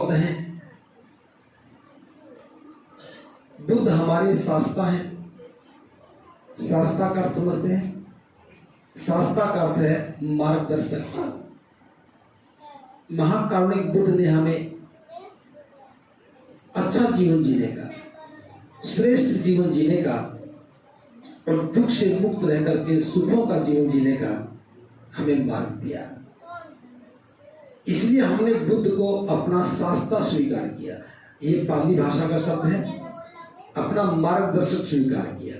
बौद्ध हैं, बुद्ध हमारे शास्ता हैं। शास्ता का अर्थ समझते हैं? शास्ता का अर्थ है मार्गदर्शक। महाकारुणिक बुद्ध ने हमें अच्छा जीवन जीने का, श्रेष्ठ जीवन जीने का और दुख से मुक्त रह करके सुखों का जीवन जीने का हमें मार्ग दिया। इसलिए हमने बुद्ध को अपना शास्ता स्वीकार किया। ये पाली भाषा का शब्द है, अपना मार्गदर्शक स्वीकार किया।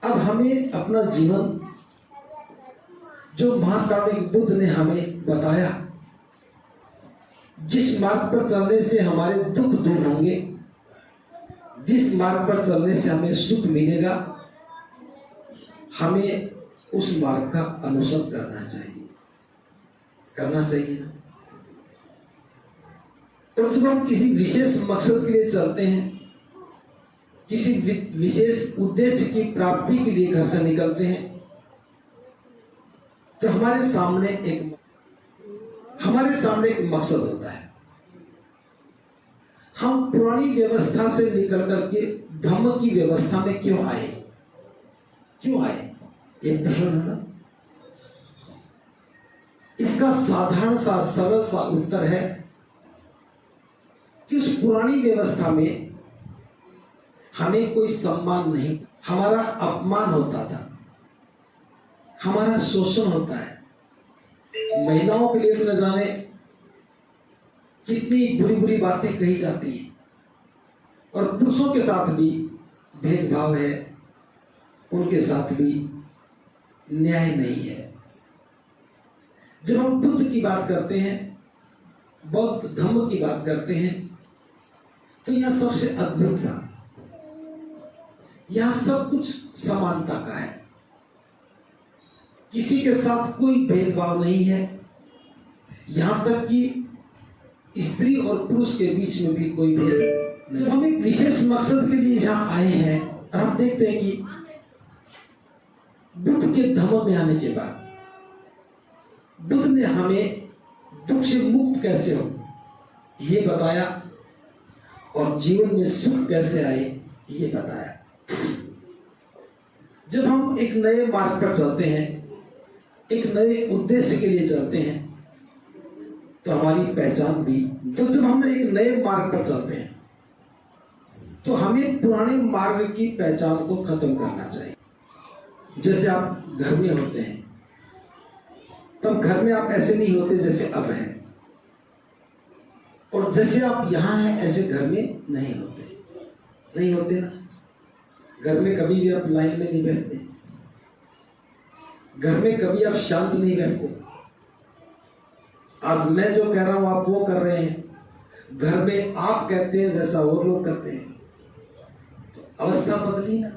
अब हमें अपना जीवन जो महाकारुणिक बुद्ध ने हमें बताया, जिस मार्ग पर चलने से हमारे दुख दूर होंगे, जिस मार्ग पर चलने से हमें सुख मिलेगा, हमें उस मार्ग का अनुसरण करना चाहिए। करना चाहिए ना। तो जब हम किसी विशेष मकसद के लिए चलते हैं, किसी विशेष उद्देश्य की प्राप्ति के लिए घर से निकलते हैं, तो हमारे सामने एक मकसद होता है। हम पुरानी व्यवस्था से निकल करके धम्म की व्यवस्था में क्यों आए? एक प्रश्न है ना। इसका साधारण सा सरल सा उत्तर है कि उस पुरानी व्यवस्था में हमें कोई सम्मान नहीं, हमारा अपमान होता था, हमारा शोषण होता है। महिलाओं के लिए तो न जाने कितनी बुरी बुरी बातें कही जाती हैं, और पुरुषों के साथ भी भेदभाव है, उनके साथ भी न्याय नहीं है। जब हम बुद्ध की बात करते हैं, बौद्ध धम्म की बात करते हैं, तो यह सबसे अद्भुत बात, यह सब कुछ समानता का है। किसी के साथ कोई भेदभाव नहीं है, यहां तक कि स्त्री और पुरुष के बीच में भी कोई भेद नहीं। जब हम एक विशेष मकसद के लिए यहां आए हैं, और हम देखते हैं कि बुद्ध के धम्म में आने के बाद बुद्ध ने हमें दुख से मुक्त कैसे हो ये बताया, और जीवन में सुख कैसे आए ये बताया। जब हम एक नए मार्ग पर चलते हैं, एक नए उद्देश्य के लिए चलते हैं, तो हमारी पहचान भी, तो जब हम एक नए मार्ग पर चलते हैं, तो हमें पुराने मार्ग की पहचान को खत्म करना चाहिए। जैसे आप घर में होते हैं, तब घर में आप ऐसे नहीं होते जैसे अब हैं, और जैसे आप यहां हैं ऐसे घर में नहीं होते ना। घर में कभी भी आप लाइन में नहीं बैठते, घर में कभी आप शांत नहीं बैठते। आज मैं जो कह रहा हूं आप वो कर रहे हैं, घर में आप कहते हैं जैसा वो लोग करते हैं, तो अवस्था बदली ना।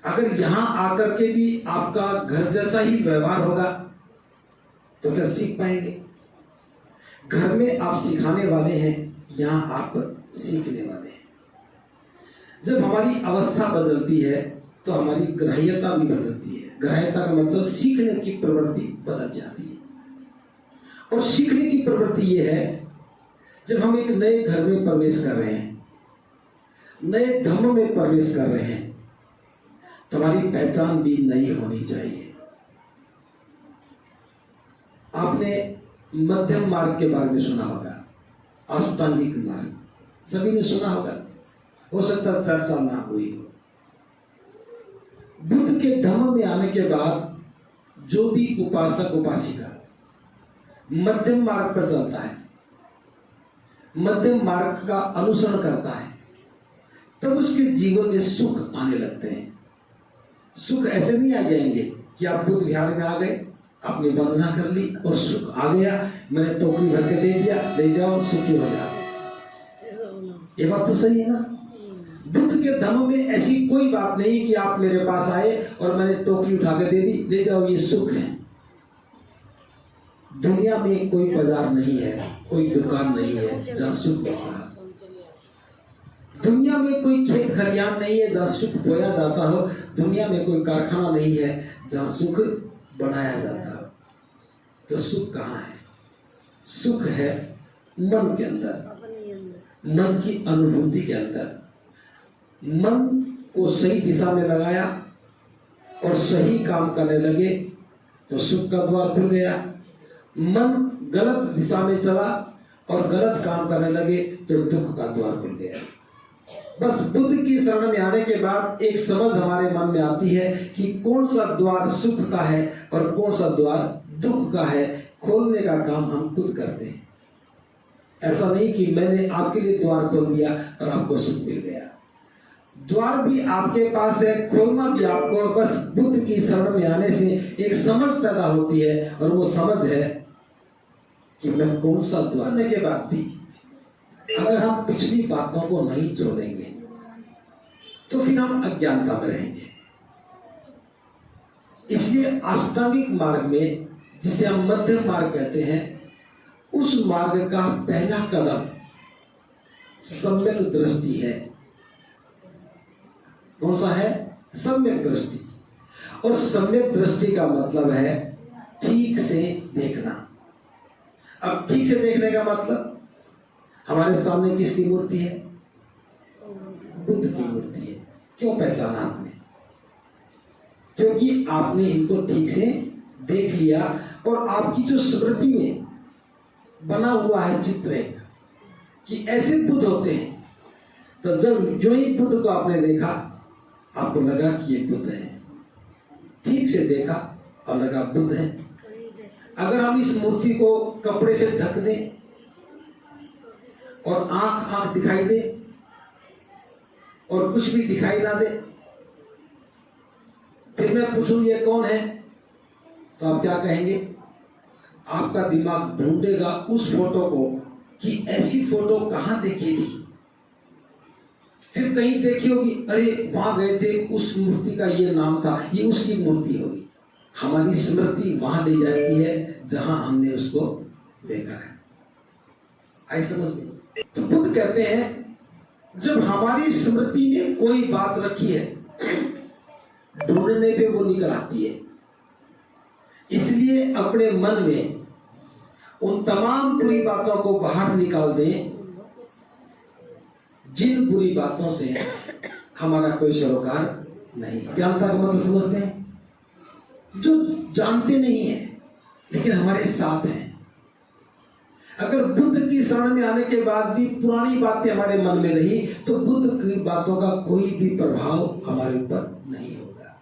अगर यहां आकर के भी आपका घर जैसा ही व्यवहार होगा तो क्या सीख पाएंगे? घर में आप सिखाने वाले हैं, यहां आप सीखने वाले हैं। जब हमारी अवस्था बदलती है तो हमारी ग्राह्यता भी बदलती है। ग्राह्यता का मतलब सीखने की प्रवृत्ति बदल जाती है। और सीखने की प्रवृत्ति यह है, जब हम एक नए घर में प्रवेश कर रहे हैं, नए धम्म में प्रवेश कर रहे हैं, तो हमारी पहचान भी नई होनी चाहिए। आपने मध्यम मार्ग के बारे में सुना होगा, अष्टांगिक मार्ग सभी ने सुना होगा, हो सकता है चर्चा ना हुई हो। बुद्ध के धम्म में आने के बाद जो भी उपासक उपासिका मध्यम मार्ग पर चलता है, मध्यम मार्ग का अनुसरण करता है, तब उसके जीवन में सुख आने लगते हैं। सुख ऐसे नहीं आ जाएंगे कि आप बुद्ध विहार में आ गए, आपने वंदना कर ली और सुख आ गया, मैंने टोकरी भर के दे दिया, ले जाओ सुखी हो जाओ। ये बात तो सही है ना। बुद्ध के धम्म में ऐसी कोई बात नहीं कि आप मेरे पास आए और मैंने टोकरी उठा के दे दी, ले जाओ ये सुख है। दुनिया में कोई बाजार नहीं है, कोई दुकान नहीं है जहाँ सुख होता है। दुनिया में कोई खेत खलियान नहीं है जहाँ सुख बोया जाता हो। दुनिया में कोई कारखाना नहीं है जहाँ सुख बनाया जाता हो। तो सुख कहाँ है? सुख है मन के अंदर, मन की अनुभूति के अंदर। मन को सही दिशा में लगाया और सही काम करने लगे तो सुख का द्वार खुल गया। मन गलत दिशा में चला और गलत काम करने लगे तो दुख का द्वार खुल गया। बस बुद्ध की शरण में आने के बाद एक समझ हमारे मन में आती है कि कौन सा द्वार सुख का है और कौन सा द्वार दुख का है। खोलने का काम हम खुद करते हैं। ऐसा नहीं कि मैंने आपके लिए द्वार खोल दिया और आपको सुख मिल गया। द्वार भी आपके पास है, खोलना भी आपको। बस बुद्ध की शरण में आने से एक समझ पैदा होती है और वो समझ है कि मैं कौन सा द्वार के बाद भी अगर हम पिछली बातों को नहीं छोड़ेंगे तो फिर हम अज्ञानता में रहेंगे। इसलिए अष्टांगिक मार्ग में, जिसे हम मध्य मार्ग कहते हैं, उस मार्ग का पहला कदम सम्यक दृष्टि है। कौन सा है? सम्यक दृष्टि। और सम्यक दृष्टि का मतलब है ठीक से देखना। अब ठीक से देखने का मतलब, हमारे सामने किसकी मूर्ति है? बुद्ध की मूर्ति है। क्यों पहचाना आपने? क्योंकि आपने इनको ठीक से देख लिया और आपकी जो स्मृति में बना हुआ है चित्र कि ऐसे बुद्ध होते हैं, तो जब जो ही बुद्ध को आपने देखा आपको लगा कि ये बुद्ध है। ठीक से देखा और लगा बुद्ध है। अगर हम इस मूर्ति को कपड़े से ढक दें और आंख दिखाई दे और कुछ भी दिखाई ना दे, फिर मैं पूछूं ये कौन है, तो आप क्या कहेंगे? आपका दिमाग ढूंढेगा उस फोटो को कि ऐसी फोटो कहां देखी थी। फिर कहीं देखी होगी, अरे वहां गए थे, उस मूर्ति का ये नाम था, ये उसकी मूर्ति होगी। हमारी स्मृति वहां ले जाती है जहां हमने उसको देखा है। आई समझ में? तो बुद्ध कहते हैं जब हमारी स्मृति में कोई बात रखी है, ढूंढने पे वो निकल आती है। इसलिए अपने मन में उन तमाम बुरी बातों को बाहर निकाल दें जिन बुरी बातों से हमारा कोई सरोकार नहीं है। ज्ञानता का मतलब समझते हैं? जो जानते नहीं है लेकिन हमारे साथ हैं। अगर बुद्ध की शरण में आने के बाद भी पुरानी बातें हमारे मन में रही तो बुद्ध की बातों का कोई भी प्रभाव हमारे ऊपर नहीं होगा।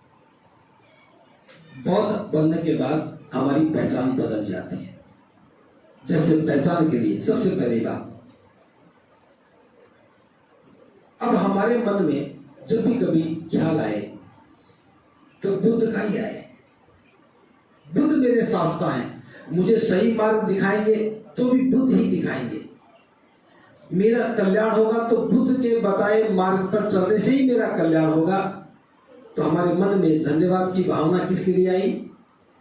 बौद्ध बनने के बाद हमारी पहचान बदल जाती है। जैसे पहचान के लिए सबसे पहली बात, अब हमारे मन में जब भी कभी ख्याल आए तो बुद्ध का ही आए। बुद्ध मेरे शास्त्र हैं, मुझे सही मार्ग दिखाएंगे तो भी बुद्ध ही दिखाएंगे। मेरा कल्याण होगा तो बुद्ध के बताए मार्ग पर चलने से ही मेरा कल्याण होगा। तो हमारे मन में धन्यवाद की भावना किसके लिए आई?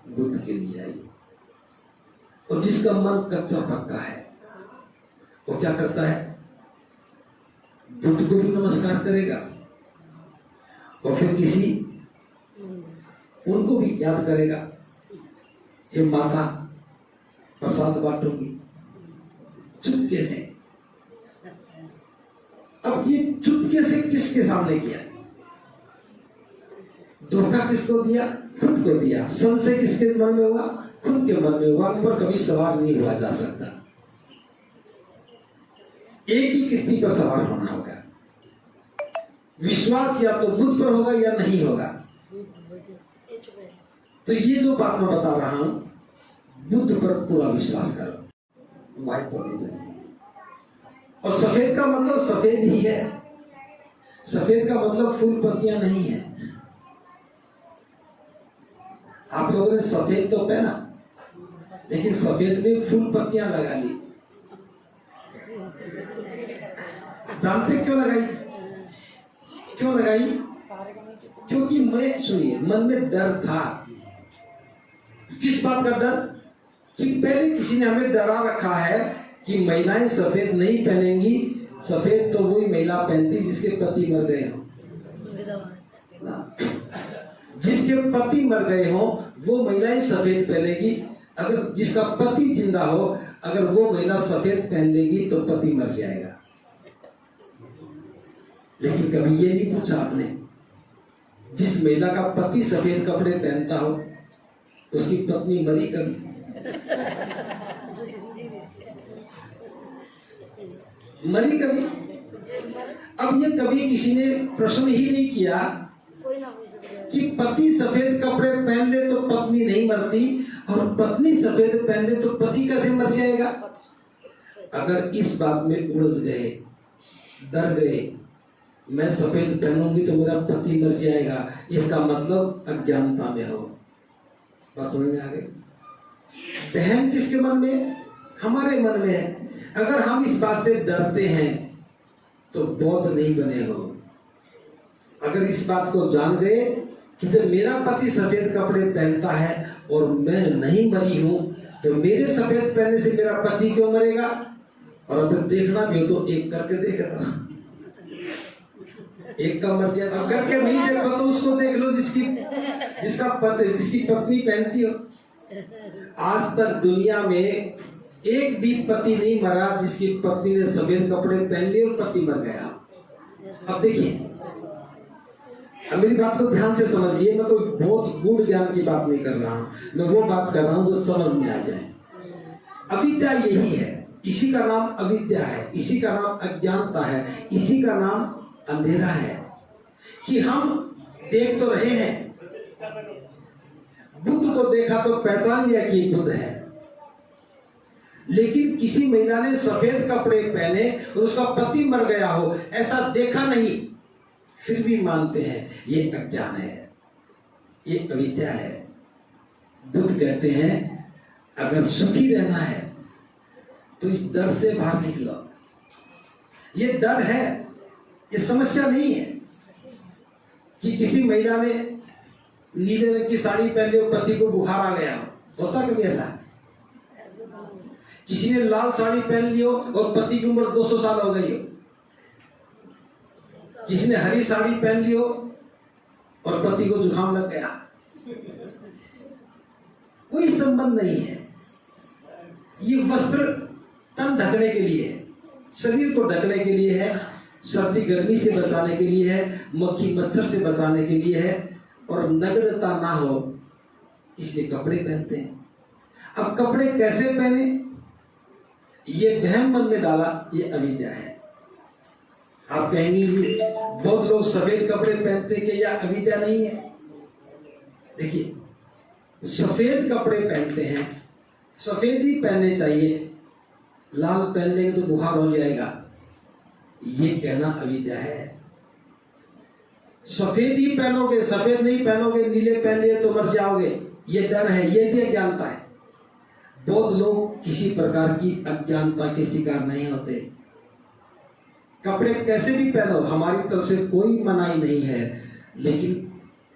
बुद्ध के लिए आई। और जिसका मन कच्चा पक्का है वो क्या करता है? बुद्ध को भी नमस्कार करेगा और फिर किसी उनको भी याद करेगा, ये माता प्रसाद बांटूंगी चुपके से। अब ये चुपके से किसके सामने किया? धोखा किसको दिया? खुद को दिया। संशय किसके मन में हुआ? खुद के मन में हुआ। ऊपर कभी सवार नहीं हुआ जा सकता। एक ही किस्ती पर सवार होना होगा। विश्वास या तो बुद्ध पर होगा या नहीं होगा। तो ये जो बात मैं बता रहा हूं, बुद्ध पर पूरा विश्वास करो। व्हाइट होनी चाहिए। और सफेद का मतलब सफेद ही है। सफेद का मतलब फूल पत्तियां नहीं है। आप लोगों ने सफेद तो पहना लेकिन सफेद में फूल पत्तियां लगा ली। जानते क्यों लगाई? क्यों लगाई? क्योंकि मैं, सुनिए, मन में डर था। किस बात का डर? कि पहले किसी ने हमें डरा रखा है कि महिलाएं सफेद नहीं पहनेंगी। सफेद तो वही महिला पहनती जिसके पति मर गए हो। जिसके पति मर गए हो वो महिलाएं सफेद पहनेगी। अगर जिसका पति जिंदा हो, अगर वो महिला सफेद पहन लेगी तो पति मर जाएगा। लेकिन कभी ये नहीं पूछा आपने, जिस महिला का पति सफेद कपड़े पहनता हो उसकी पत्नी मरी कभी? मरी कभी? अब ये कभी किसी ने प्रश्न ही नहीं किया कि पति सफेद कपड़े पहन ले तो पत्नी नहीं मरती, और पत्नी सफेद पहन ले तो पति कैसे मर जाएगा? अगर इस बात में उलझ गए, डर गए, मैं सफेद पहनूंगी तो मेरा पति मर जाएगा, इसका मतलब अज्ञानता में हो। बात समझ में आ गई? वहम किसके मन में? हमारे मन में है। अगर हम इस बात से डरते हैं तो बौद्ध नहीं बने हो। अगर इस बात को जान गए कि जब मेरा पति सफेद कपड़े पहनता है और मैं नहीं मरी हूं, तो मेरे सफेद पहनने से मेरा पति क्यों मरेगा? और अगर देखना भी हो तो एक करके देखता, एक का मर जाए तो करके नहीं देखो तो उसको देख लो जिसकी पत्नी पहनती हो। आज तक दुनिया में एक भी पति नहीं मरा जिसकी पत्नी ने सफेद कपड़े पहन लिए और पति मर गया। अब देखिए, अब मेरी बात को ध्यान से समझिए, मैं कोई बहुत गूढ़ ज्ञान की बात नहीं कर रहा हूं, मैं वो बात कर रहा हूं जो समझ में आ जाए। अविद्या यही है, इसी का नाम अविद्या है, इसी का नाम अज्ञानता है, इसी का नाम अंधेरा है कि हम देख तो रहे हैं, बुद्ध को देखा तो पहचान लिया कि बुद्ध है, लेकिन किसी महिला ने सफेद कपड़े पहने और उसका पति मर गया हो ऐसा देखा नहीं, फिर भी मानते हैं, ये अज्ञान है, ये अविद्या है। बुद्ध कहते हैं अगर सुखी रहना है तो इस डर से बाहर निकलो। ये डर है, ये समस्या नहीं है कि किसी महिला ने नीले रंग की साड़ी पहन ली और पति को बुखार आ गया हो, होता कभी ऐसा? किसी ने लाल साड़ी पहन ली हो और पति की उम्र 200 साल हो गई हो, किसी ने हरी साड़ी पहन ली हो और पति को जुकाम लग गया, कोई संबंध नहीं है। ये वस्त्र तन ढकने के लिए है, शरीर को ढकने के लिए है, सर्दी गर्मी से बचाने के लिए है, मक्खी मच्छर से बचाने के लिए है, और नग्नता ना हो इसलिए कपड़े पहनते हैं। अब कपड़े कैसे पहने, ये वहम मन में डाला, ये अविद्या है। आप कहेंगे बहुत लोग सफेद कपड़े पहनते कि यह अविद्या नहीं है? देखिए, सफेद कपड़े पहनते हैं, सफेद ही पहनने चाहिए, लाल पहन लेंगे तो बुखार हो जाएगा, ये कहना अविद्या है। सफेद ही पहनोगे, सफेद नहीं पहनोगे, नीले पहन लिए तो मर जाओगे, ये डर है, ये भी अज्ञानता है। बहुत लोग किसी प्रकार की अज्ञानता के शिकार नहीं होते। कपड़े कैसे भी पहनो, हमारी तरफ से कोई मनाही नहीं है, लेकिन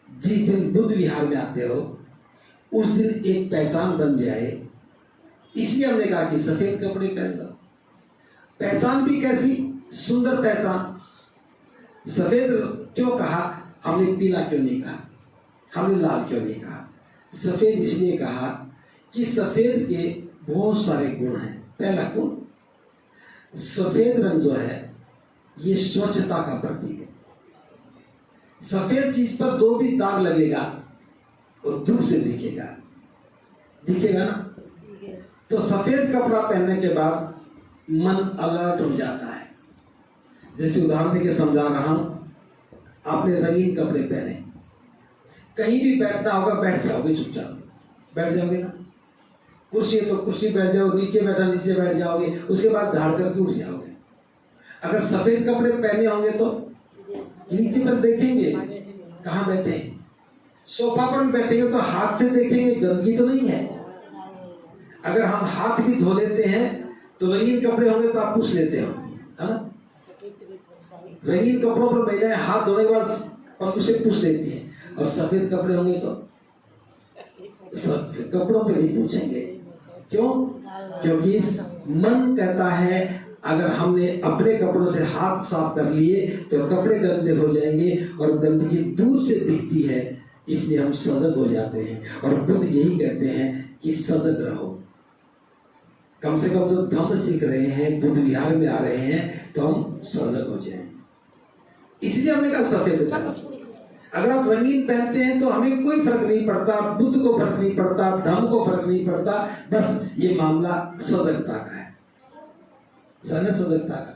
जिस दिन बुद्ध विहार में आते हो उस दिन एक पहचान बन जाए, इसलिए हमने कहा कि सफेद कपड़े पहन लो। पहचान भी कैसी सुंदर पहचान। सफेद क्यों कहा हमने, पीला क्यों नहीं कहा, हमने लाल क्यों नहीं कहा? सफेद इसलिए कहा कि सफेद के बहुत सारे गुण हैं। पहला गुण, सफेद रंग जो है ये स्वच्छता का प्रतीक है। सफेद चीज पर दो भी दाग लगेगा और दूर से दिखेगा ना। तो सफेद कपड़ा पहनने के बाद मन अलर्ट हो जाता है। जैसे उदाहरण देके समझा रहा हूं, आपने रंगीन कपड़े पहने, कहीं भी बैठना होगा बैठ जाओगे, चुपचाप बैठ जाओगे ना। कुर्सी है तो कुर्सी बैठ जाओ, नीचे बैठा नीचे बैठ जाओगे, उसके बाद झाड़ करके उठ जाओगे। अगर सफेद कपड़े पहने होंगे तो नीचे पर देखेंगे कहाँ बैठे हैं। सोफा पर बैठेंगे तो हाथ से देखेंगे गंदगी तो नहीं है। अगर हम हाथ भी धो लेते हैं तो रंगीन कपड़े होंगे तो आप पूछ लेते हो, है ना। रंगीन कपड़ों पर महिलाएं हाथ धोने के बाद पंप से पूछ लेती हैं, और सफेद कपड़े होंगे तो कपड़ों पे नहीं पूछेंगे। क्यों? क्योंकि मन कहता है अगर हमने अपने कपड़ों से हाथ साफ कर लिए तो कपड़े गंदे हो जाएंगे और गंदगी दूर से दिखती है, इसलिए हम सजग हो जाते हैं। और बुद्ध यही कहते हैं कि सजग रहो। कम से कम जो धम्म सीख रहे हैं, बुद्ध विहार में आ रहे हैं, तो हम सजग हो जाएं। इसलिए हमने कहा सफेद पहनो। अगर आप रंगीन पहनते हैं तो हमें कोई फर्क नहीं पड़ता, बुद्ध को फर्क नहीं पड़ता, धम्म को फर्क नहीं पड़ता, बस ये मामला सजगता का है, सजगता का।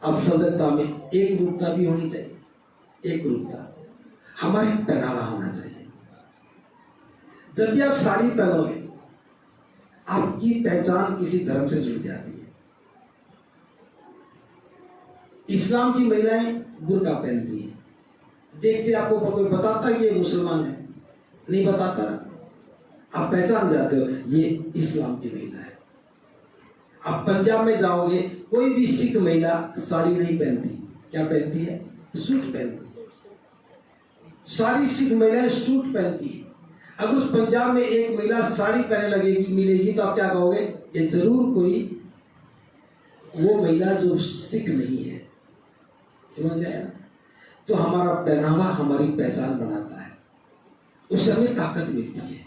अब सजगता में एक रूपता भी होनी चाहिए, एक रूपता हमारे पहनावा होना चाहिए। जब भी आप साड़ी पहनोगे, आपकी पहचान किसी धर्म से जुड़ जाती है। इस्लाम की महिलाएं बुर्का पहनती हैं, देखते आपको कोई बताता है ये मुसलमान है? नहीं बताता, आप पहचान जाते हो ये इस्लाम की महिला है। आप पंजाब में जाओगे, कोई भी सिख महिला साड़ी नहीं पहनती, क्या पहनती है? सूट पहनती है। सारी सिख महिलाएं सूट पहनती है। अगर उस पंजाब में एक महिला साड़ी पहनने लगेगी, मिलेगी, तो आप क्या कहोगे? ये जरूर कोई वो महिला जो सिख नहीं है। समझ में आया? तो हमारा पहनावा हमारी पहचान बनाता है, उससे हमें ताकत मिलती है।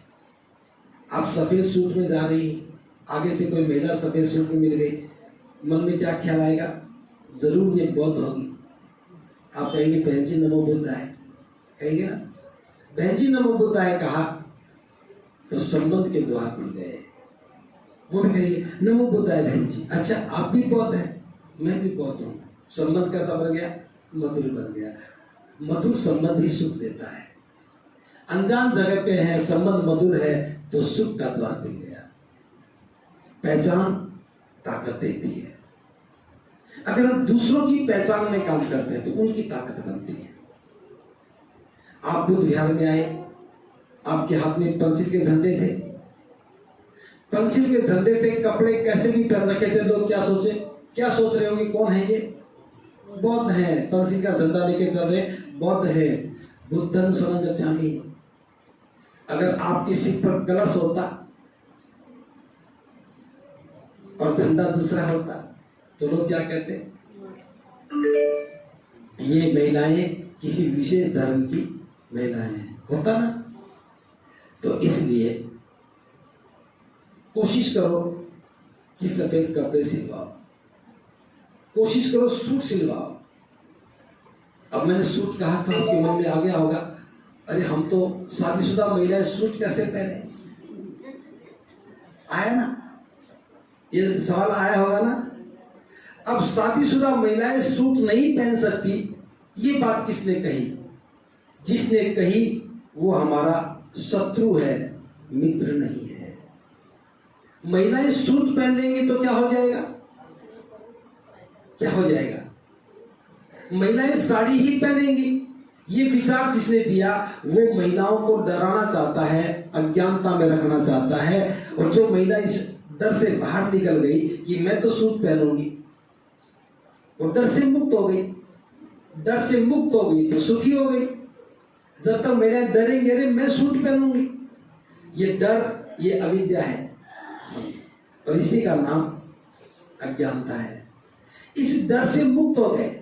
आप सफेद सूट में जा रही, आगे से कोई महिला सफेद सूट में मिल गई, मन में क्या ख्याल आएगा? जरूर ये बौद्ध होगी। आप कहेंगे बहन जी नमो बुद्धाय, कहेंगे ना? बहन जी नमो बुद्धाय कहा तो संबंध के द्वार खुल गए। वो भी कहेंगे नमो बुद्धाय बहन जी, अच्छा आप भी बौद्ध हैं, मैं भी बौद्ध हूँ। संबंध कैसा बन गया? मधुर बन गया। मधुर संबंध ही सुख देता है। अनजान जगह पे है, संबंध मधुर है, तो सुख का द्वार खुल गया। पहचान ताकत देती है। अगर हम दूसरों की पहचान में काम करते हैं तो उनकी ताकत बनती है। आप बुद्ध विहार में आए, आपके हाथ में पेंसिल के झंडे थे, पेंसिल के झंडे थे, कपड़े कैसे भी पहन रखे थे, लोग क्या सोचे, क्या सोच रहे होंगे? कौन है ये? बौद्ध है, पेंसिल का झंडा लेके चल रहे, बौद्ध है। बुद्धं शरणं गच्छामि। अगर आपके सिर पर कलश होता और झंडा दूसरा होता तो लोग क्या कहते? ये महिलाएं किसी विशेष धर्म की महिलाएं हैं, होता ना? तो इसलिए कोशिश करो कि सफेद कपड़े सिलवाओ, कोशिश करो सूट सिलवाओ। अब मैंने सूट कहा था, आपके मन में आ गया होगा, अरे हम तो शादीशुदा महिलाएं सूट कैसे पहने? आया ना, ये सवाल आया होगा ना। अब शादीशुदा महिलाएं सूट नहीं पहन सकती, ये बात किसने कही? जिसने कही वो हमारा शत्रु है, मित्र नहीं है। महिलाएं सूट पहन लेंगी तो क्या हो जाएगा? क्या हो जाएगा? महिलाएं साड़ी ही पहनेंगी। ये विचार जिसने दिया वो महिलाओं को डराना चाहता है, अज्ञानता में रखना चाहता है। और जो महिला इस डर से बाहर निकल गई कि मैं तो सूट पहनूंगी, वो डर से मुक्त हो गई। डर से मुक्त हो गई तो सुखी हो गई। जब तक महिलाएं डरेंगे, अरे मैं सूट पहनूंगी, ये डर, ये अविद्या है, और इसी का नाम अज्ञानता है। इस डर से मुक्त हो गए,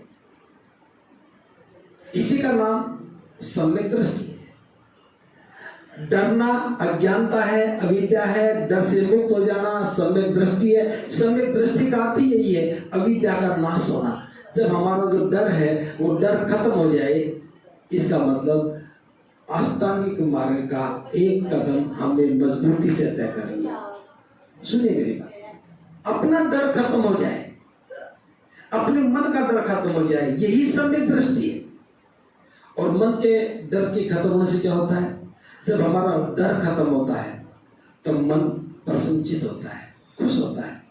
इसी का नाम सम्यक दृष्टि है। डरना अज्ञानता है, अविद्या है, डर से मुक्त हो जाना सम्यक दृष्टि है। सम्यक दृष्टि का अर्थ यही है, अविद्या का नाश होना। जब हमारा जो डर है वो डर खत्म हो जाए, इसका मतलब अष्टांगिक मार्ग का एक कदम हमने मजबूती से तय कर लिया। सुनिए मेरी बात, अपना डर खत्म हो जाए, अपने मन का डर खत्म हो जाए, यही सम्यक दृष्टि है। और मन के डर के खत्म होने से क्या होता है? जब हमारा डर खत्म होता है तो मन प्रसन्नचित होता है, खुश होता है।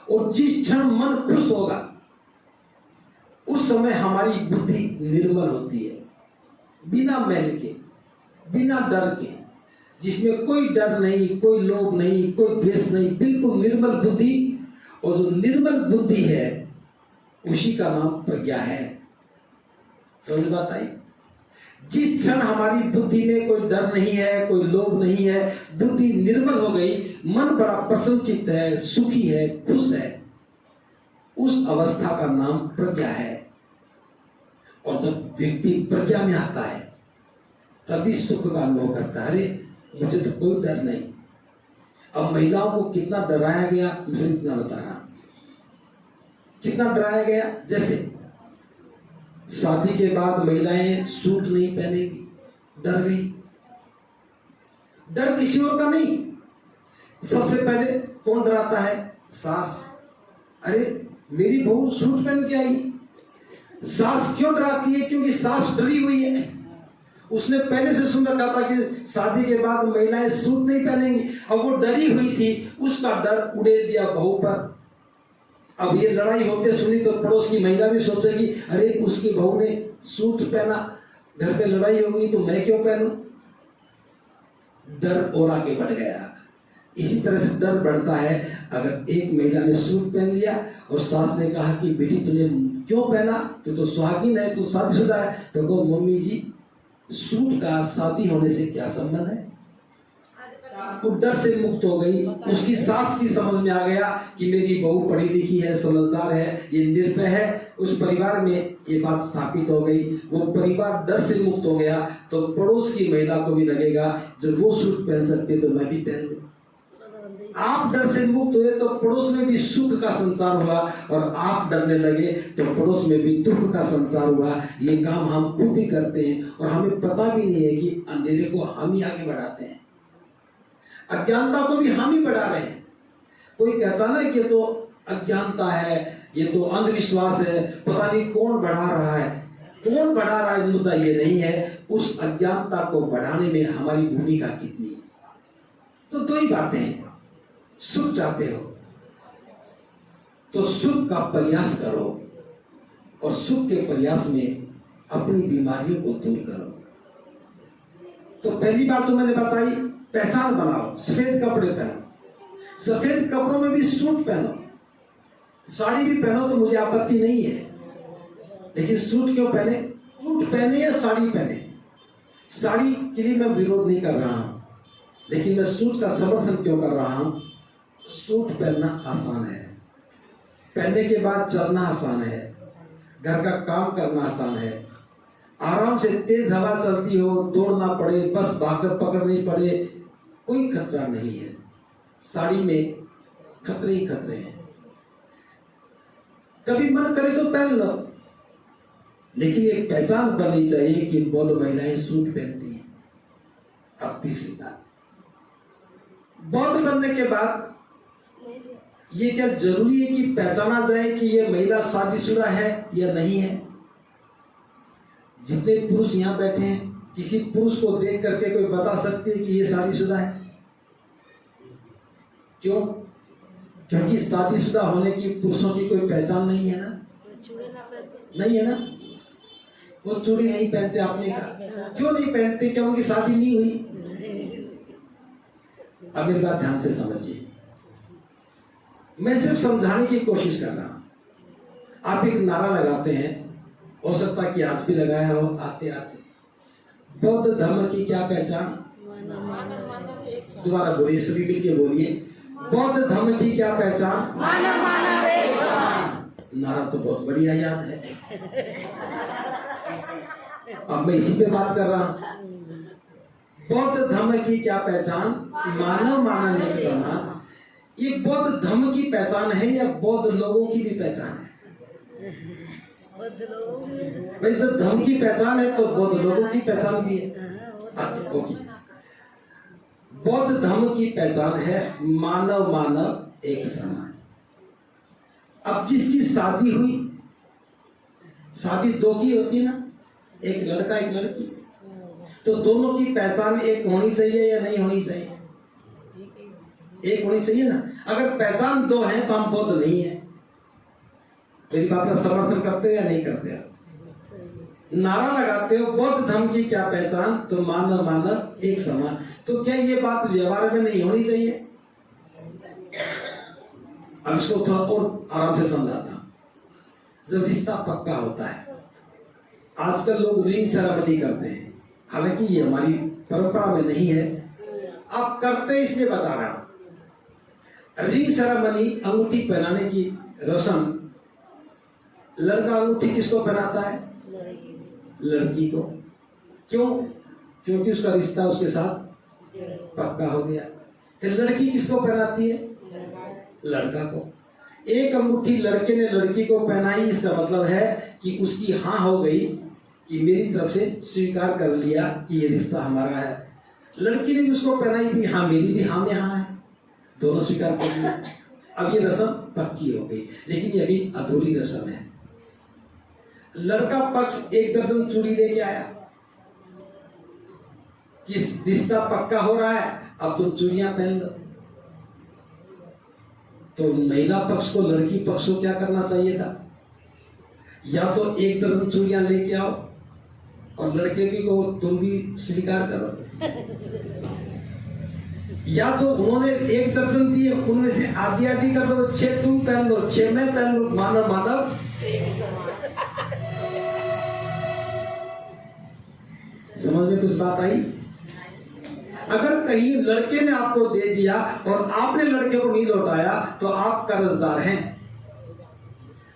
और जिस क्षण मन खुश होगा उस समय हमारी बुद्धि निर्मल होती है, बिना मैल के, बिना डर के, जिसमें कोई डर नहीं, कोई लोभ नहीं, कोई द्वेष नहीं, बिल्कुल निर्मल बुद्धि। और जो निर्मल बुद्धि है उसी का नाम प्रज्ञा है। समझ बात आई? जिस क्षण हमारी बुद्धि में कोई डर नहीं है, कोई लोभ नहीं है, बुद्धि निर्मल हो गई, मन बड़ा प्रसन्नचित्त है, सुखी है, खुश है, उस अवस्था का नाम प्रज्ञा है। और जब व्यक्ति प्रज्ञा में आता है तभी सुख का अनुभव करता है। अरे मुझे तो कोई डर नहीं, अब महिलाओं को कितना डराया गया मुझे इतना बता रहा, कितना डराया गया। जैसे शादी के बाद महिलाएं सूट नहीं पहनेगी, डर गई। डर किसी और का नहीं, सबसे पहले कौन डराता है? सास। अरे मेरी बहू सूट पहन के आई। सास क्यों डराती है? क्योंकि सास डरी हुई है। उसने पहले से सुन रखा था कि शादी के बाद महिलाएं सूट नहीं पहनेंगी, और वो डरी हुई थी, उसका डर उड़े दिया बहू पर। अब ये लड़ाई होते सुनी तो पड़ोस की महिला भी सोचेगी, अरे उसकी बहू ने सूट पहना, घर पे लड़ाई होगी तो मैं क्यों पहनूं? डर और आगे बढ़ गया। इसी तरह से डर बढ़ता है। अगर एक महिला ने सूट पहन लिया और सास ने कहा कि बेटी तूने क्यों पहना, तो सुहागिन है, तू शादीशुदा है, तो कहो मम्मी जी सूट का शादी होने से क्या संबंध है? वो डर से मुक्त हो गई। उसकी सास की समझ में आ गया कि मेरी बहू पढ़ी लिखी है, समझदार है, ये निर्भय है। उस परिवार में ये बात स्थापित हो गई। वो परिवार डर से मुक्त हो गया। तो पड़ोस की महिला को भी लगेगा जब वो सूट पहन सकते तो मैं भी पहन लूं। आप डर से मुक्त हुए तो पड़ोस में भी सुख का संचार हुआ, और आप डरने लगे तो पड़ोस में भी दुख का संचार हुआ। ये काम हम खुद ही करते हैं और हमें पता भी नहीं है कि अंधेरे को हम ही आगे बढ़ाते हैं, अज्ञानता को भी हम ही बढ़ा रहे हैं। कोई कहता ना कि ये तो अज्ञानता है, ये तो अंधविश्वास है, पता नहीं कौन बढ़ा रहा है। कौन बढ़ा रहा है मुद्दा ये नहीं है, उस अज्ञानता को बढ़ाने में हमारी भूमिका कितनी है। तो दो ही बातें हैं। सुख चाहते हो तो सुख का प्रयास करो, और सुख के प्रयास में अपनी बीमारियों को दूर करो। तो पहली बात तो मैंने बताई, पहचान बनाओ, सफेद कपड़े पहनो। सफेद कपड़ों में भी सूट पहनो, साड़ी भी पहनो तो मुझे आपत्ति नहीं है, लेकिन सूट क्यों पहने? सूट पहने या साड़ी पहने, साड़ी के लिए मैं विरोध नहीं कर रहा हूं, लेकिन मैं सूट का समर्थन क्यों कर रहा हूं? सूट पहनना आसान है, पहनने के बाद चलना आसान है, घर का काम करना आसान है, आराम से तेज हवा चलती हो, दौड़ना पड़े, बस भागकर पकड़नी पड़े, कोई खतरा नहीं है। साड़ी में खतरे ही खतरे हैं। कभी मन करे तो पहन लो, लेकिन एक पहचान बननी चाहिए कि बौद्ध महिलाएं सूट पहनती हैं। अब तीसरी बात, बौद्ध बनने के बाद ये क्या जरूरी है कि पहचाना जाए कि ये महिला शादीशुदा है या नहीं है? जितने पुरुष यहाँ बैठे हैं, किसी पुरुष को देख करके कोई बता सकते हैं कि ये शादीशुदा है? क्यों? क्योंकि शादीशुदा होने की पुरुषों की कोई पहचान नहीं है ना, नहीं है ना। वो चूड़ी नहीं पहनते, आपने कहा क्यों नहीं पहनते? क्यों? उनकी शादी नहीं हुई। अब मेरी बात ध्यान से समझिए, मैं सिर्फ समझाने की कोशिश कर रहा हूं। आप एक नारा लगाते हैं, हो सकता है कि आज भी लगाया हो आते आते, बौद्ध धर्म की क्या पहचान? दोबारा बोलिए, सभी मिलके बोलिए, बौद्ध धर्म की क्या पहचान? नारा तो बहुत बढ़िया याद है। अब मैं इसी पे बात कर रहा हूं। बौद्ध धर्म की क्या पहचान? मानव मानव एक समान। ये बौद्ध धर्म की पहचान है या बौद्ध लोगों की भी पहचान है? भाई जब धर्म की पहचान है तो बौद्ध लोगों की पहचान भी है। बौद्ध धर्म की पहचान है मानव मानव एक समान। अब जिसकी शादी हुई, शादी दो की होती है ना, एक लड़का एक लड़की, तो दोनों की पहचान एक होनी चाहिए या नहीं होनी चाहिए? एक होनी चाहिए ना। अगर पहचान दो है तो हम बौद्ध नहीं है। मेरी बात का समर्थन करते हो या नहीं करते? नारा लगाते हो बौद्ध धर्म की क्या पहचान? तो मानव मानव एक समान। तो क्या ये बात व्यवहार में नहीं होनी चाहिए? अब इसको थोड़ा और आराम से समझाता हूं। जब रिश्ता पक्का होता है, आजकल लोग रिंग सेरेमनी करते हैं, हालांकि ये हमारी परंपरा में नहीं है, आप करते इसलिए बता रहा हूं। रिंग सेरेमनी, अंगूठी पहनाने की रस्म, लड़का अंगूठी किसको पहनाता है? लड़की को। क्यों? क्योंकि उसका रिश्ता उसके साथ पक्का हो गया। कि लड़की किसको पहनाती है? लड़का को। एक अंगूठी लड़के ने लड़की को पहनाई, इसका मतलब है कि उसकी हाँ हो गई कि मेरी तरफ से स्वीकार कर लिया कि ये रिश्ता हमारा है। लड़की ने भी उसको पहनाई भी, हाँ मेरी भी हाँ में हाँ है, दोनों स्वीकार कर लिया। अब ये रस्म पक्की हो गई, लेकिन ये अभी अधूरी रस्म है। लड़का पक्ष 1 दर्जन चूड़ी लेके आया कि रिश्ता पक्का हो रहा है, अब तुम चूड़ियां पहन लो। तो महिला पक्ष को लड़की पक्ष को क्या करना चाहिए था? या तो 1 दर्जन चूड़ियां लेके आओ और लड़के भी को तुम भी स्वीकार करो, या तो उन्होंने 1 दर्जन दिए, उनमें से आधी आधी कर दो, 6 तुम पहन लो 6 मैं पहन लो, मानव मानव। समझ में कुछ बात आई? अगर कहीं लड़के ने आपको दे दिया और आपने लड़के को नहीं लौटाया तो आप कर्जदार हैं।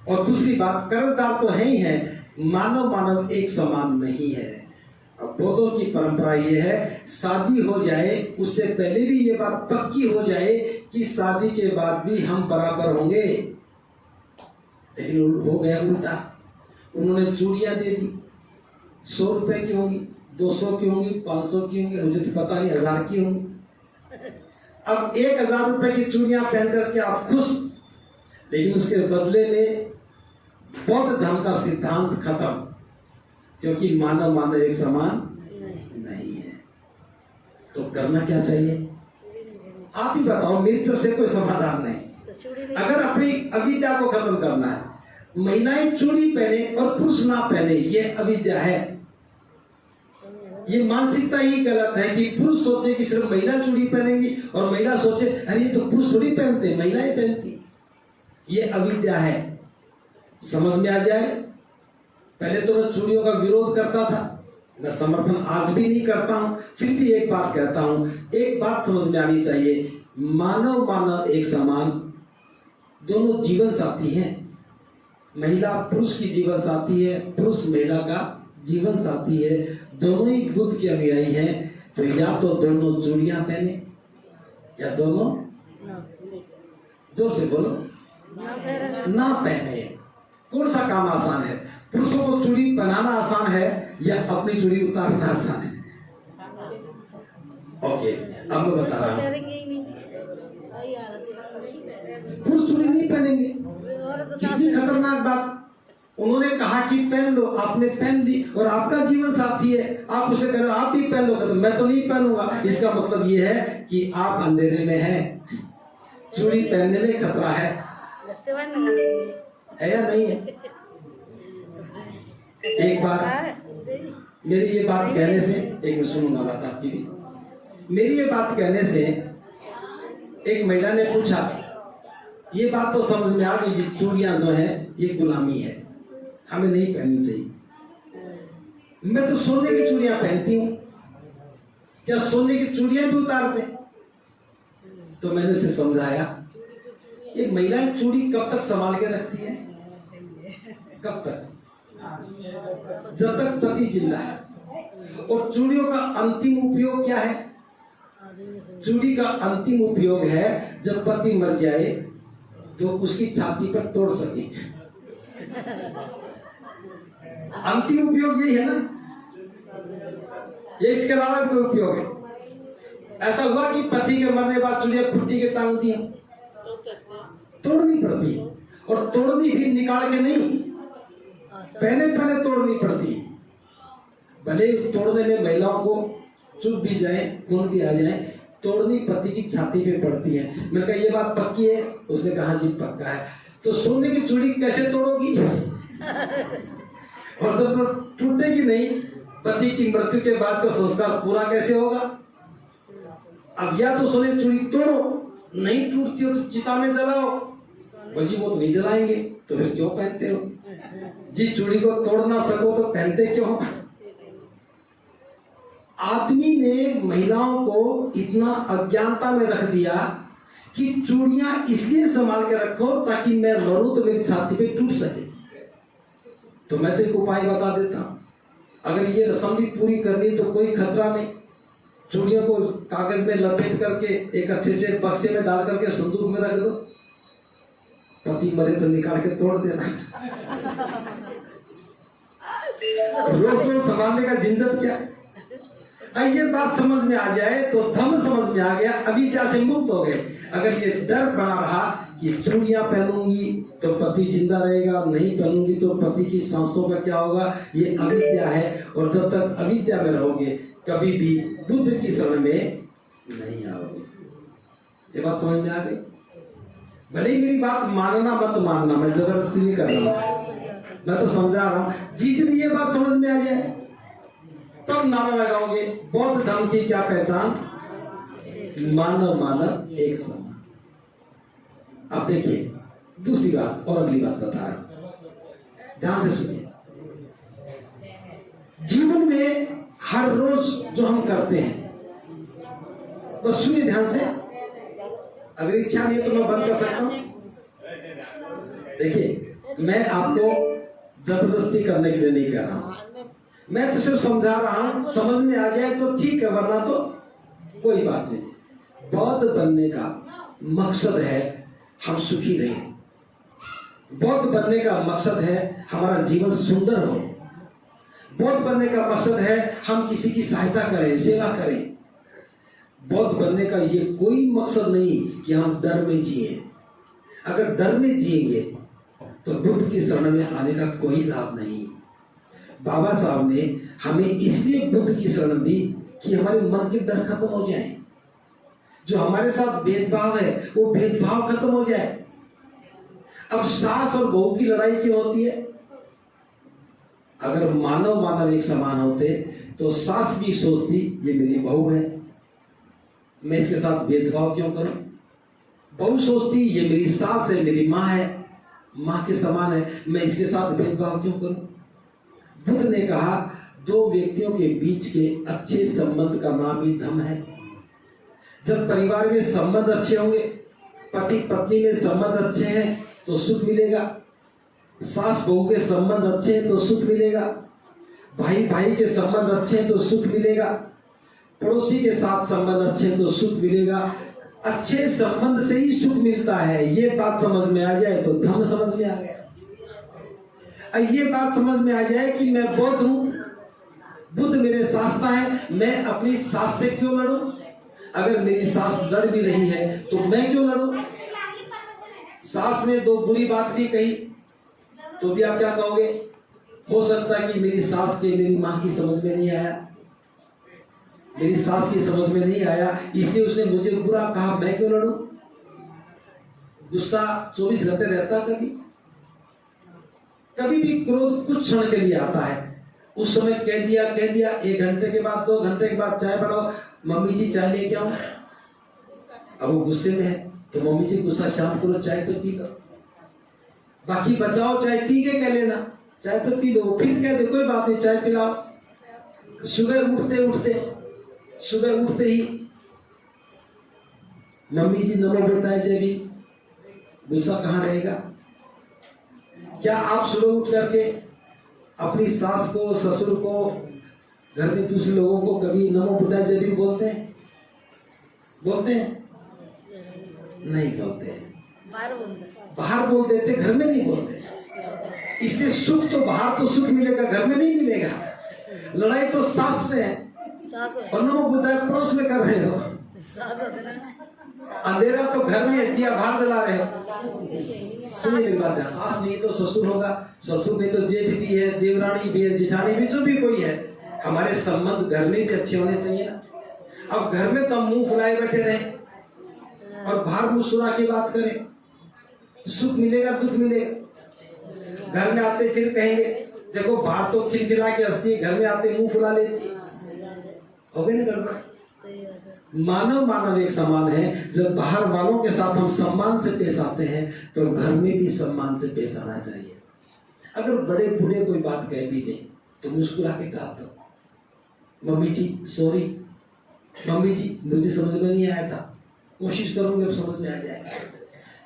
और दूसरी बात, कर्जदार तो है ही है, मानव मानव एक समान नहीं है। अब बौद्धों की परंपरा ये है, शादी हो जाए उससे पहले भी ये बात पक्की हो जाए कि शादी के बाद भी हम बराबर होंगे। लेकिन हो गया उल्टा। उन्होंने चूड़ियां दे दी, 100 रुपए की होंगी, 200 की होंगी, 500 की होंगी, मुझे तो पता नहीं 1000 की होंगी। अब 1000 रुपए की चूड़ियां पहन करके आप खुश, लेकिन उसके बदले में बौद्ध धर्म का सिद्धांत खत्म, क्योंकि मानव मानव एक समान नहीं है। तो करना क्या चाहिए? आप ही बताओ, मेरी तरफ से कोई समाधान नहीं। अगर अपनी अविद्या को खत्म करना है, महिलाएं चूड़ी पहने और पुरुष ना पहने, ये अविद्या है। ये मानसिकता ही गलत है कि पुरुष सोचे कि सिर्फ महिला चूड़ी पहनेंगी और महिला सोचे अरे ये तो पुरुष थोड़ी पहनते, महिलाएं पहनती। ये अविद्या है। समझ में आ जाए। पहले तो मैं चूड़ियों का विरोध करता था, मैं समर्थन आज भी नहीं करता हूं, फिर भी एक बात कहता हूं, एक बात समझ में आनी चाहिए, मानव मानव एक समान, दोनों जीवन साथी हैं। महिला पुरुष की जीवन साथी है, पुरुष महिला का जीवन साथी है, दोनों ही बुद्ध के अनुयायी हैं। तो या तो दोनों चूड़ियां पहने या दोनों, जोर से बोलो, ना पहने। कौन सा काम आसान है? पुरुषों को चूड़ी पहनाना आसान है या अपनी चूड़ी उतारना आसान है? ओके, अब मैं बता रहा हूँ, पुरुष चूड़ी नहीं पहनेंगे। कितनी खतरनाक बात। उन्होंने कहा कि पहन लो, आपने पहन ली और आपका जीवन साथी है, आप उसे कह रहे हो आप भी पहन लो, तो मैं तो नहीं पहनूंगा। इसका मतलब ये है कि आप अंधेरे में हैं, चूड़ी पहनने में खतरा है या नहीं है? एक बार मेरी ये बात कहने से, एक मिनट सुनूंगा बात आपकी भी, मेरी ये बात कहने से एक महिला ने पूछा, ये बात तो समझ में आ गई, चूड़ियां जो है ये गुलामी है, हमें नहीं पहननी चाहिए। मैं तो सोने की चूड़ियां पहनती हूँ, क्या सोने की चूड़ियां भी उतार दें? तो मैंने उसे समझाया, ये महिलाएं चूड़ी कब तक संभाल के रखती है? कब तक? जब तक पति जिंदा है। और चूड़ियों का अंतिम उपयोग क्या है? चूड़ी का अंतिम उपयोग है जब पति मर जाए तो उसकी छाती पर तोड़ सके। अंतिम उपयोग यही है ना, ये इसके अलावा कोई उपयोग है? ऐसा हुआ कि पति के मरने बाद चूड़ियां खुट्टी के टांग दी, तोड़नी पड़ती है, और तोड़नी भी निकाल के नहीं, पहले पहले तोड़नी पड़ती। भले तोड़ने में महिलाओं को चुप भी जाए, खून भी आ जाए, तोड़नी पति की छाती पे पड़ती है। मैंने कहा ये बात पक्की है? उसने कहा जी पक्का है। तो सोने की चूड़ी कैसे तोड़ोगी? और जब तक टूटेगी नहीं, पति की मृत्यु के बाद का संस्कार पूरा कैसे होगा? अब या तो सोने की चूड़ी तोड़ो, नहीं टूटती हो तो चिता में जलाओ। बोल जी वो तो नहीं जलाएंगे, तो फिर क्यों पहनते हो? जिस चूड़ी को तोड़ ना सको तो पहनते क्यों? आदमी ने महिलाओं को इतना अज्ञानता में रख दिया कि चूड़ियां इसलिए संभाल के रखो ताकि मैं मरूं तो मेरी छाती पे टूट सके। तो मैं तो एक उपाय बता देता हूं, अगर ये रस्म भी पूरी करनी तो कोई खतरा नहीं, चूड़ियों को कागज में लपेट करके एक अच्छे से बक्से में डाल करके संदूक में रख दो, पति मरे तो निकाल के तोड़ देना। रोज रोज संभालने का झंझट क्या। ये बात समझ में आ जाए तो धम समझ में आ गया, अविद्या से मुक्त हो गए। अगर ये डर बना रहा कि चूड़ियां पहनूंगी तो पति जिंदा रहेगा, नहीं पहनूंगी तो पति की सांसों का क्या होगा, ये अविद्या है। और जब तक अविद्या में रहोगे कभी भी बुद्ध की शरण में नहीं आओगे। ये बात समझ में आ गई। भले ही मेरी बात मानना मत मानना, मैं जबरदस्ती नहीं कर रहा हूं, मैं तो समझा रहा हूं। जिस दिन ये बात समझ में आ जाए तब नारा लगाओगे बौद्ध धर्म की क्या पहचान, मानव मानव एक समान। अब देखिए दूसरी बात और अगली बात बता रहा हूं, ध्यान से सुनिए। जीवन में हर रोज जो हम करते हैं, बस सुनिए ध्यान से, अगर इच्छा नहीं है तो मैं बंद कर सकता हूं। देखिए मैं आपको जबरदस्ती करने के लिए नहीं कर रहा हूं, मैं तो सिर्फ समझा रहा हूं, समझ में आ जाए तो ठीक है, वरना तो कोई बात नहीं। बौद्ध बनने का मकसद है हम सुखी रहें, बौद्ध बनने का मकसद है हमारा जीवन सुंदर हो, बौद्ध बनने का मकसद है हम किसी की सहायता करें, सेवा करें। बौद्ध बनने का ये कोई मकसद नहीं कि हम डर में जिए। अगर डर में जिएंगे तो बुद्ध की शरण में आने का कोई लाभ नहीं। बाबा साहब ने हमें इसलिए बुद्ध की शरण दी कि हमारे मन के डर खत्म हो जाए, जो हमारे साथ भेदभाव है वो भेदभाव खत्म हो जाए। अब सास और बहू की लड़ाई क्यों होती है? अगर मानव मानव एक समान होते तो सास भी सोचती ये मेरी बहू है, मैं इसके साथ भेदभाव क्यों करूं। बहू सोचती ये मेरी सास है, मेरी माँ है, माँ के समान है, मैं इसके साथ भेदभाव क्यों करूं। बुद्ध ने कहा दो व्यक्तियों के बीच के अच्छे संबंध का नाम ही धम्म है। जब परिवार में संबंध अच्छे होंगे, पति पत्नी में संबंध अच्छे हैं तो सुख मिलेगा, सास बहू के संबंध अच्छे हैं तो सुख मिलेगा, भाई भाई के संबंध अच्छे हैं तो सुख मिलेगा, पड़ोसी के साथ संबंध अच्छे हैं तो सुख मिलेगा। अच्छे संबंध से ही सुख मिलता है। ये बात समझ में आ जाए तो धम्म समझ में आ गया। ये बात समझ में आ जाए कि मैं बौद्ध हूं, बुद्ध मेरे शास्त्र है, मैं अपनी सास से क्यों लड़ूं। अगर मेरी सास लड़ भी रही है तो मैं क्यों लड़ूं। सास ने दो बुरी बात भी कही तो भी आप क्या कहोगे, हो सकता है कि मेरी सास के मेरी माँ की समझ में नहीं आया, मेरी सास की समझ में नहीं आया, इसलिए उसने मुझे बुरा कहा, मैं क्यों लड़ूं। गुस्सा 24 घंटे रहता, कभी भी क्रोध कुछ क्षण के लिए आता है। उस समय कह दिया 1 घंटे के बाद 2 घंटे के बाद चाय बनाओ, मम्मी जी चाय लेके आओ। अब वो गुस्से में है तो मम्मी जी गुस्सा शांत करो, चाय तो पी लो, बाकी बचाओ, चाय पी के कह लेना, चाय तो पी लो, फिर कह दे कोई बात नहीं चाय पिलाओ। सुबह उठते ही मम्मी जी नमो बेटा जय भी, गुस्सा कहाँ रहेगा। क्या आप सुबह उठ करके अपनी सास को, ससुर को, घर में दूसरे लोगों को कभी नमो बुद्धा जय भी बोलते हैं? नहीं बोलते, बाहर बोल देते, घर में नहीं बोलते। इसलिए सुख तो बाहर तो सुख मिलेगा, घर में नहीं मिलेगा। लड़ाई तो सास से है और नमो बुद्धा पड़ोस में कर रहे हो। अंधेरा तो घर में, दिया बाहर जला रहे हो। सुनिए मेरी बात है, सास नहीं तो ससुर होगा, ससुर नहीं तो जेठ भी है, देवरानी भी है, जिठानी भी, जो भी कोई है। हमारे संबंध घर में भी अच्छे होने चाहिए ना। अब घर में तो हम मुंह फुलाए बैठे रहे और बाहर मुस्कुरा के बात करें, सुख मिलेगा दुख मिलेगा। घर में आते फिर कहेंगे देखो बाहर तो खिलखिला के हंसती है, घर में आते मुंह फुला लेती, हो गई ना गड़बड़। मानव मानव एक समान है। जब बाहर वालों के साथ हम सम्मान से पेश आते हैं तो घर में भी सम्मान से पेश आना चाहिए। अगर बड़े बूढ़े कोई बात कह भी दें तो मुस्कुरा के कहा दो, मम्मी जी सॉरी, मम्मी जी मुझे समझ में नहीं आया था, कोशिश करूंगी अब समझ में आ जाएगा।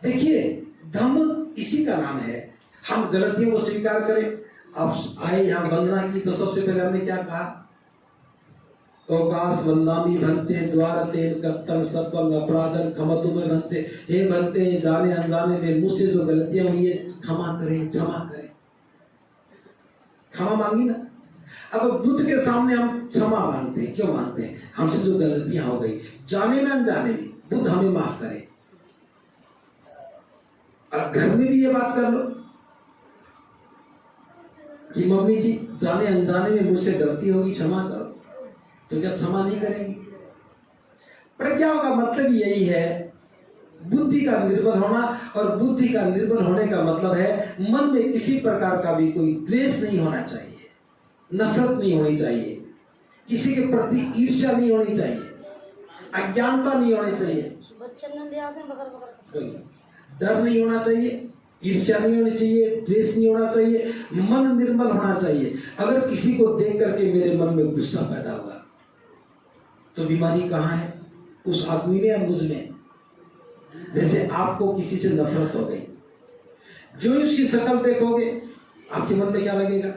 देखिए धम्म इसी का नाम है, हम गलतियों को स्वीकार करें। आप आए यहाँ वंदना की तो सबसे पहले हमने क्या कहा, अवकाश वंदामी भंते द्वार तेन कत्तन सफल अपराधन खमतु में भंते। हे भंते, जाने अनजाने में मुझसे जो गलतियां हुई है क्षमा करें, क्षमा करें। क्षमा मांगी ना। अब बुद्ध के सामने हम क्षमा मांगते हैं। क्यों मांगते हैं? हमसे जो गलतियां हो गई जाने में अनजाने में, बुद्ध हमें माफ करे। और घर में भी ये बात कर लो कि मम्मी जी जाने अनजाने में मुझसे गलती होगी, क्षमा करो। तो क्या क्षमा नहीं करेंगी? प्रज्ञा का मतलब यही है, बुद्धि का निर्भर होना। और बुद्धि का निर्भर होने का मतलब है मन में किसी प्रकार का भी कोई द्वेष नहीं होना चाहिए, नफरत नहीं होनी चाहिए, किसी के प्रति ईर्ष्या नहीं होनी चाहिए, अज्ञानता नहीं होनी चाहिए, डर नहीं होना चाहिए, ईर्ष्या नहीं होनी चाहिए, द्वेष नहीं होना चाहिए, मन निर्मल होना चाहिए। अगर किसी को देख करके मेरे मन में गुस्सा पैदा हुआ तो बीमारी कहाँ है? उस आदमी में या मुझ में? जैसे आपको किसी से नफरत हो गई, जो ही उसकी शक्ल देखोगे आपके मन में क्या लगेगा?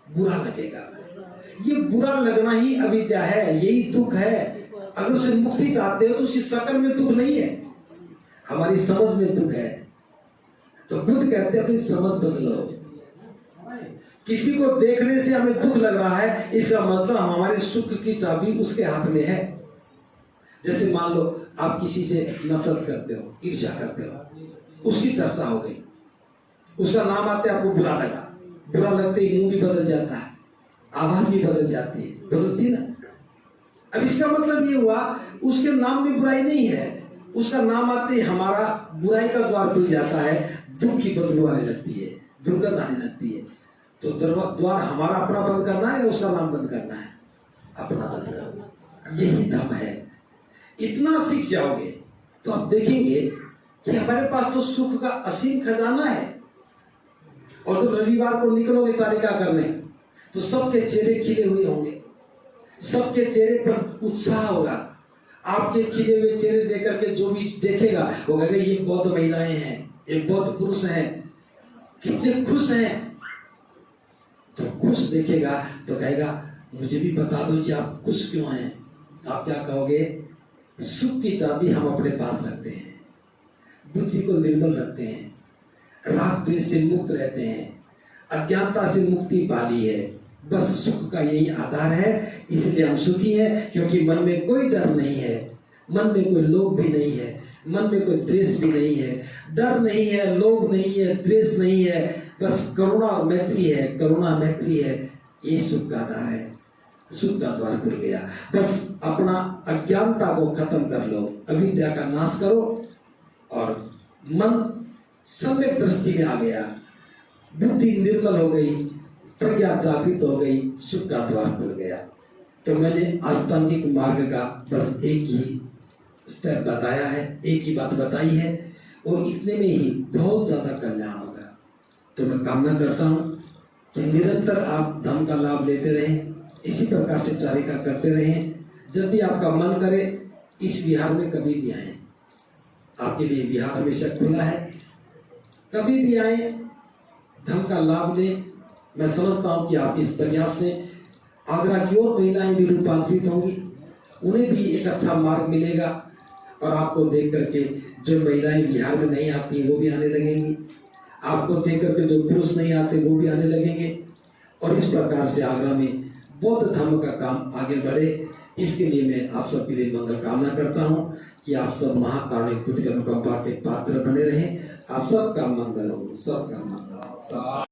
बुरा लगेगा। ये बुरा लगना ही अविद्या है, यही दुख है। अगर उसे मुक्ति चाहते हो तो उसकी शक्ल में दुख नहीं है, हमारी समझ में दुख है। तो बुद्ध कहते हैं अपनी समझ बदलो। किसी को देखने से हमें दुख लग रहा है, इसका मतलब हमारे सुख की चाबी उसके हाथ में है। जैसे मान लो आप किसी से नफरत करते हो, ईर्ष्या करते हो, उसकी चर्चा हो गई, उसका नाम आते आपको बुरा लगा, बुरा लगते ही मुंह भी बदल जाता है, आवाज भी बदल जाती है, बदलती ना। अब इसका मतलब ये हुआ उसके नाम में बुराई नहीं है, उसका नाम आते ही हमारा बुराई का द्वार खुल जाता है, दुख की बदबू आने लगती है, दुर्गंध आने लगती है। तो द्वार हमारा अपना बंद करना है या उसका नाम बंद करना है? अपना बंद करना। यही धर्म है। इतना सीख जाओगे तो आप देखेंगे कि हमारे पास तो सुख का असीम खजाना है। और जब रविवार को निकलोगे चारिका करने तो सबके चेहरे खिले हुए होंगे, सबके चेहरे पर उत्साह होगा। आपके खिले हुए चेहरे देख करके जो भी देखेगा वो कहेगा ये बौद्ध महिलाएं हैं, ये बौद्ध पुरुष हैं, कितने खुश हैं। तो खुश देखेगा तो कहेगा मुझे भी बता दो कि आप खुश क्यों हैं। आप क्या कहोगे? सुख की चाबी हम अपने पास रखते हैं, बुद्धि को निर्मल रखते हैं, राग द्वेष से मुक्त रहते हैं, अज्ञानता से मुक्ति पाली है। बस सुख का यही आधार है, इसलिए हम सुखी हैं, क्योंकि मन में कोई डर नहीं है, मन में कोई लोभ भी नहीं है, मन में कोई द्वेष भी नहीं है। डर नहीं है, लोभ नहीं है, द्वेष नहीं है, बस करुणा और मैत्री है, करुणा मैत्री है। ये सुख का आधार है, सुख का द्वार खुल गया। बस अपना अज्ञानता को खत्म कर लो, अविद्या का नाश करो और मन सम्यक दृष्टि में आ गया, बुद्धि निर्मल हो गई, प्रज्ञा जागृत हो गई, सुख का द्वार खुल गया। तो मैंने अष्टांगिक मार्ग का बस एक ही स्टेप बताया है, एक ही बात बताई है, और इतने में ही बहुत ज्यादा कल्याण होगा। तो मैं कामना करता हूँ कि निरंतर आप धर्म का लाभ लेते रहें, इसी प्रकार से चारिका करते रहें। जब भी आपका मन करे इस विहार में कभी भी आए, आपके लिए विहार हमेशा खुला है, कभी भी आए, धर्म का लाभ लें। मैं समझता हूँ कि आप इस प्रयास से आगरा की और महिलाएं भी रूपांतरित होंगी, उन्हें भी एक अच्छा मार्ग मिलेगा, और आपको देख करके जो महिलाएं बिहार में नहीं आती वो भी आने लगेंगी, आपको देख करके जो पुरुष नहीं आते वो भी आने लगेंगे, और इस प्रकार से आगरा में बौद्ध धर्म का काम आगे बढ़े। इसके लिए मैं आप सबके लिए मंगल कामना करता हूँ कि आप सब महाकारुणिक बुद्ध की अनुकंपा के पात्र बने रहें। आप सबका मंगल हो, सबका मंगल हो।